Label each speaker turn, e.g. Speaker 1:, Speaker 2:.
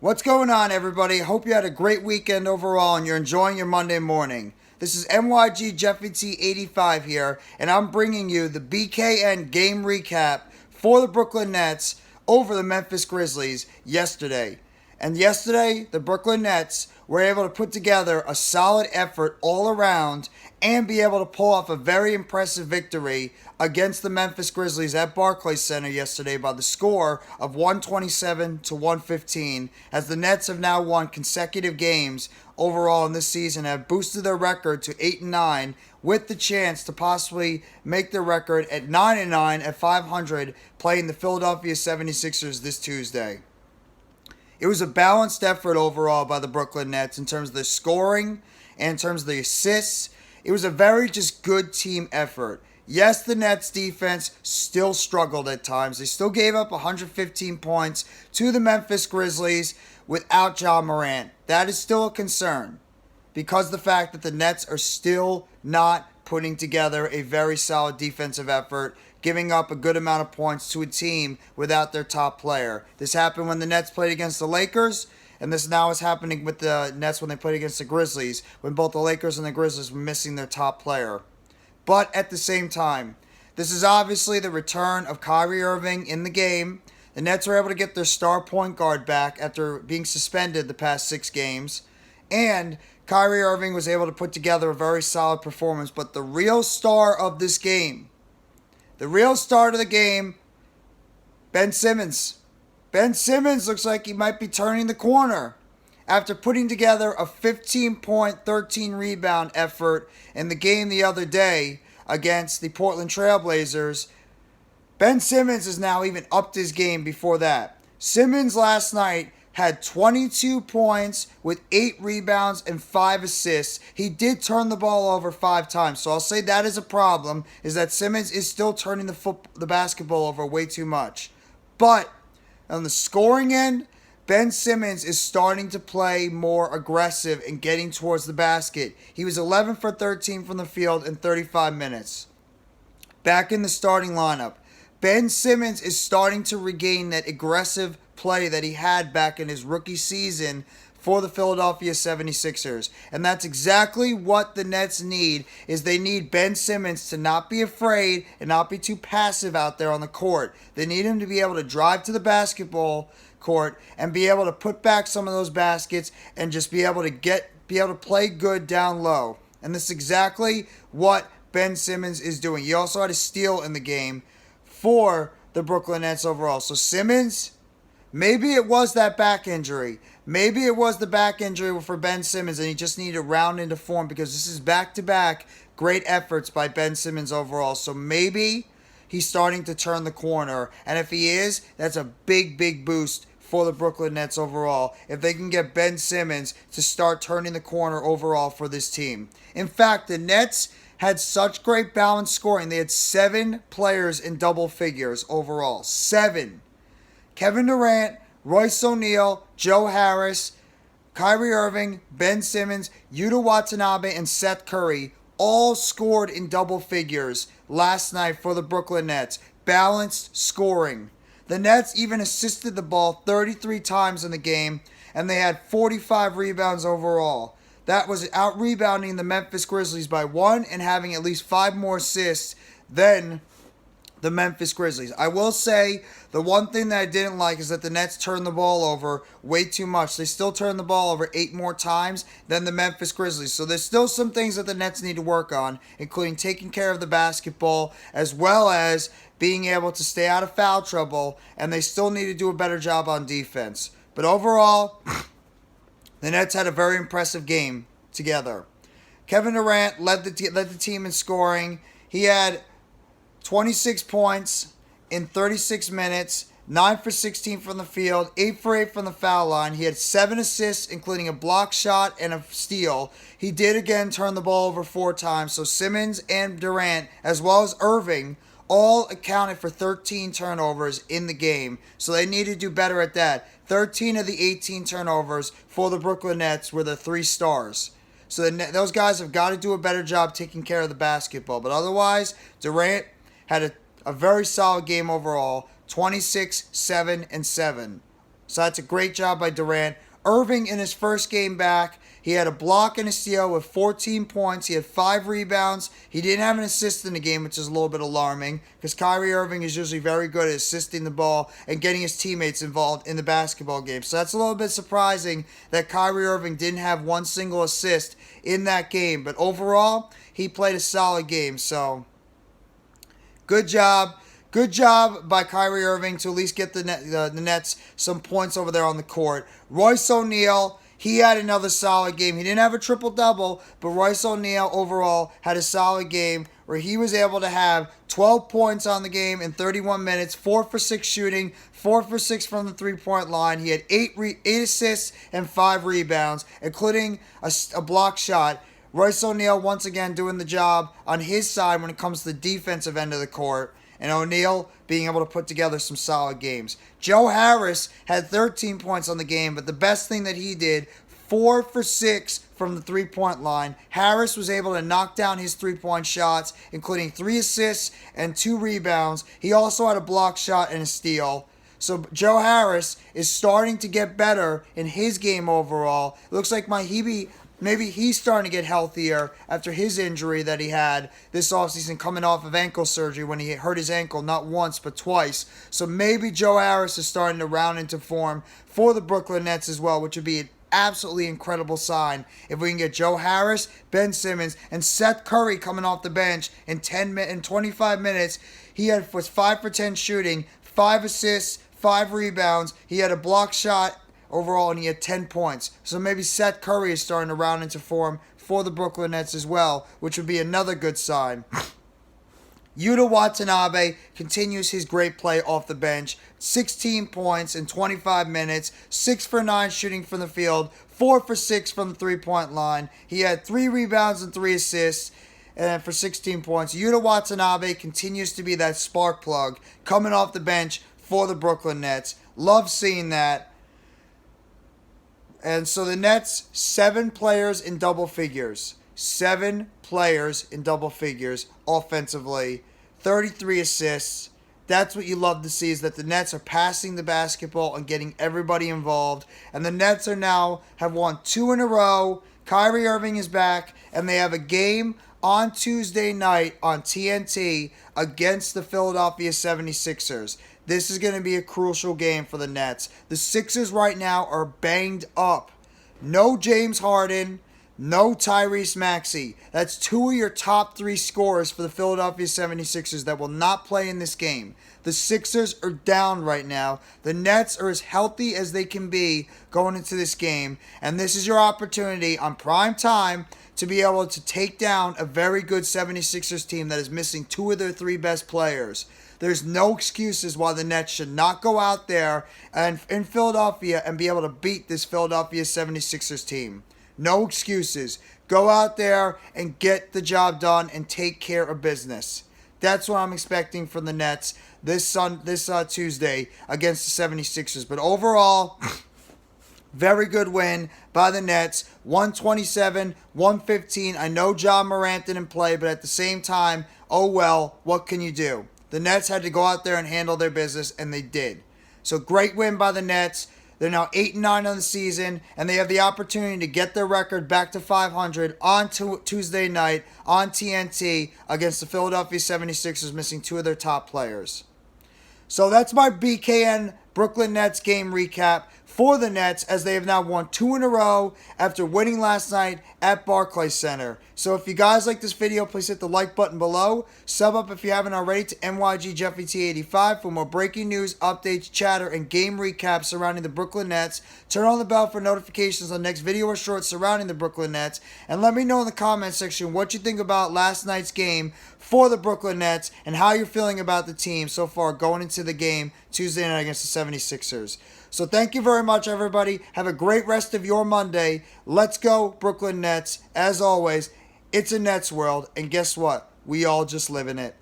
Speaker 1: What's going on, everybody? Hope you had a great weekend overall and you're enjoying your Monday morning. This is MYG Jeffy T 85 here, and I'm bringing you the BKN Game Recap for the Brooklyn Nets over the Memphis Grizzlies yesterday. And yesterday, the Brooklyn Nets were able to put together a solid effort all around and be able to pull off a very impressive victory against the Memphis Grizzlies at BarclaysCenter yesterday by the score of 127 to 115, as the Nets have now won consecutive games overall in this season and have boosted their record to 8-9 with the chance to possibly make their record at 9-9 at 500 playing the Philadelphia 76ers this Tuesday. It was a balanced effort overall by the Brooklyn Nets in terms of the scoring and in terms of the assists. It was a very just good team effort. Yes, the Nets defense still struggled at times. They still gave up 115 points to the Memphis Grizzlies without Ja Morant. That is still a concern because of the fact that the Nets are still not putting together a very solid defensive effort, giving up a good amount of points to a team without their top player. This happened when the Nets played against the Lakers, and this now is happening with the Nets when they played against the Grizzlies, when both the Lakers and the Grizzlies were missing their top player. But at the same time, this is obviously the return of Kyrie Irving in the game. The Nets were able to get their star point guard back after being suspended the past 6 games. And Kyrie Irving was able to put together a very solid performance. But the real star of this game, the real star of the game, Ben Simmons. Ben Simmons looks like he might be turning the corner after putting together a 15-point, 13-rebound effort in the game the other day against the Portland Trailblazers. Ben Simmons has now even upped his game before that. Simmons last night had 22 points with 8 rebounds and 5 assists. He did turn the ball over 5 times, so I'll say that is a problem, is that Simmons is still turning the basketball over way too much. But on the scoring end, Ben Simmons is starting to play more aggressive and getting towards the basket. He was 11 for 13 from the field in 35 minutes. Back in the starting lineup, Ben Simmons is starting to regain that aggressive play that he had back in his rookie season for the Philadelphia 76ers. And that's exactly what the Nets need, is they need Ben Simmons to not be afraid and not be too passive out there on the court. They need him to be able to drive to the basketball court and be able to put back some of those baskets and just be able to play good down low. And this is exactly what Ben Simmons is doing. He also had a steal in the game for the Brooklyn Nets overall. So Simmons, maybe it was that back injury. Maybe it was the back injury for Ben Simmons and he just needed to round into form, because this is back-to-back great efforts by Ben Simmons overall. So maybe he's starting to turn the corner. And if he is, that's a big, big boost for the Brooklyn Nets overall, if they can get Ben Simmons to start turning the corner overall for this team. In fact, the Nets had such great balanced scoring. They had 7 players in double figures overall. 7. Kevin Durant, Royce O'Neal, Joe Harris, Kyrie Irving, Ben Simmons, Yuta Watanabe, and Seth Curry all scored in double figures last night for the Brooklyn Nets. Balanced scoring. The Nets even assisted the ball 33 times in the game, and they had 45 rebounds overall. That was out-rebounding the Memphis Grizzlies by 1 and having at least 5 more assists than the Memphis Grizzlies. I will say the one thing that I didn't like is that the Nets turned the ball over way too much. They still turned the ball over 8 more times than the Memphis Grizzlies. So there's still some things that the Nets need to work on, including taking care of the basketball as well as being able to stay out of foul trouble, and they still need to do a better job on defense. But overall, the Nets had a very impressive game together. Kevin Durant led the team in scoring. He had 26 points in 36 minutes, 9 for 16 from the field, 8 for 8 from the foul line. He had 7 assists, including a block shot and a steal. He did again turn the ball over 4 times. So Simmons and Durant, as well as Irving, all accounted for 13 turnovers in the game. So they need to do better at that. 13 of the 18 turnovers for the Brooklyn Nets were the 3 stars. So those guys have got to do a better job taking care of the basketball. But otherwise, Durant had a very solid game overall. 26, 7, and 7. So that's a great job by Durant. Irving in his first game back, he had a block and a steal with 14 points. He had 5 rebounds. He didn't have an assist in the game, which is a little bit alarming because Kyrie Irving is usually very good at assisting the ball and getting his teammates involved in the basketball game. So that's a little bit surprising that Kyrie Irving didn't have one single assist in that game. But overall, he played a solid game. So good job. Good job by Kyrie Irving to at least get the Nets some points over there on the court. Royce O'Neal, he had another solid game. He didn't have a triple-double, but Royce O'Neal overall had a solid game where he was able to have 12 points on the game in 31 minutes, 4 for 6 shooting, 4 for 6 from the three-point line. He had 8 assists and 5 rebounds, including a block shot. Royce O'Neal once again doing the job on his side when it comes to the defensive end of the court. And O'Neal being able to put together some solid games. Joe Harris had 13 points on the game, but the best thing that he did, 4 for 6 from the three-point line. Harris was able to knock down his three-point shots, including 3 assists and 2 rebounds. He also had a block shot and a steal. So Joe Harris is starting to get better in his game overall. It looks like maybe he's starting to get healthier after his injury that he had this offseason coming off of ankle surgery when he hurt his ankle not once but twice. So maybe Joe Harris is starting to round into form for the Brooklyn Nets as well, which would be an absolutely incredible sign if we can get Joe Harris, Ben Simmons, and Seth Curry coming off the bench in 25 minutes. He was 5 for 10 shooting, 5 assists, 5 rebounds. He had a block shot overall, and he had 10 points. So maybe Seth Curry is starting to round into form for the Brooklyn Nets as well, which would be another good sign. Yuta Watanabe continues his great play off the bench. 16 points in 25 minutes, 6 for 9 shooting from the field, 4 for 6 from the three-point line. He had 3 rebounds and 3 assists. And for 16 points, Yuta Watanabe continues to be that spark plug coming off the bench for the Brooklyn Nets. Love seeing that. And so the Nets, 7 players in double figures. 7 players in double figures offensively. 33 assists. That's what you love to see, is that the Nets are passing the basketball and getting everybody involved. And the Nets have won 2 in a row. Kyrie Irving is back. And they have a game on Tuesday night on TNT against the Philadelphia 76ers. This is going to be a crucial game for the Nets. The Sixers right now are banged up. No James Harden, no Tyrese Maxey. That's 2 of your top 3 scorers for the Philadelphia 76ers that will not play in this game. The Sixers are down right now. The Nets are as healthy as they can be going into this game. And this is your opportunity on prime time to be able to take down a very good 76ers team that is missing 2 of their 3 best players. There's no excuses why the Nets should not go out there and in Philadelphia and be able to beat this Philadelphia 76ers team. No excuses. Go out there and get the job done and take care of business. That's what I'm expecting from the Nets this Tuesday against the 76ers. But overall, very good win by the Nets. 127-115. I know Ja Morant didn't play, but at the same time, oh well, what can you do? The Nets had to go out there and handle their business, and they did. So great win by the Nets. They're now 8-9 on the season, and they have the opportunity to get their record back to 500 on Tuesday night on TNT against the Philadelphia 76ers, missing 2 of their top players. So that's my BKN Brooklyn Nets game recap for the Nets, as they have now won 2 in a row after winning last night at BarclaysCenter. So if you guys like this video, please hit the like button below. Sub up if you haven't already to NYGJeffyT85 for more breaking news, updates, chatter, and game recaps surrounding the Brooklyn Nets. Turn on the bell for notifications on next video or shorts surrounding the Brooklyn Nets. And let me know in the comment section what you think about last night's game for the Brooklyn Nets and how you're feeling about the team so far going into the game Tuesday night against the 76ers. So thank you very much, everybody. Have a great rest of your Monday. Let's go, Brooklyn Nets. As always, it's a Nets world, and guess what? We all just live in it.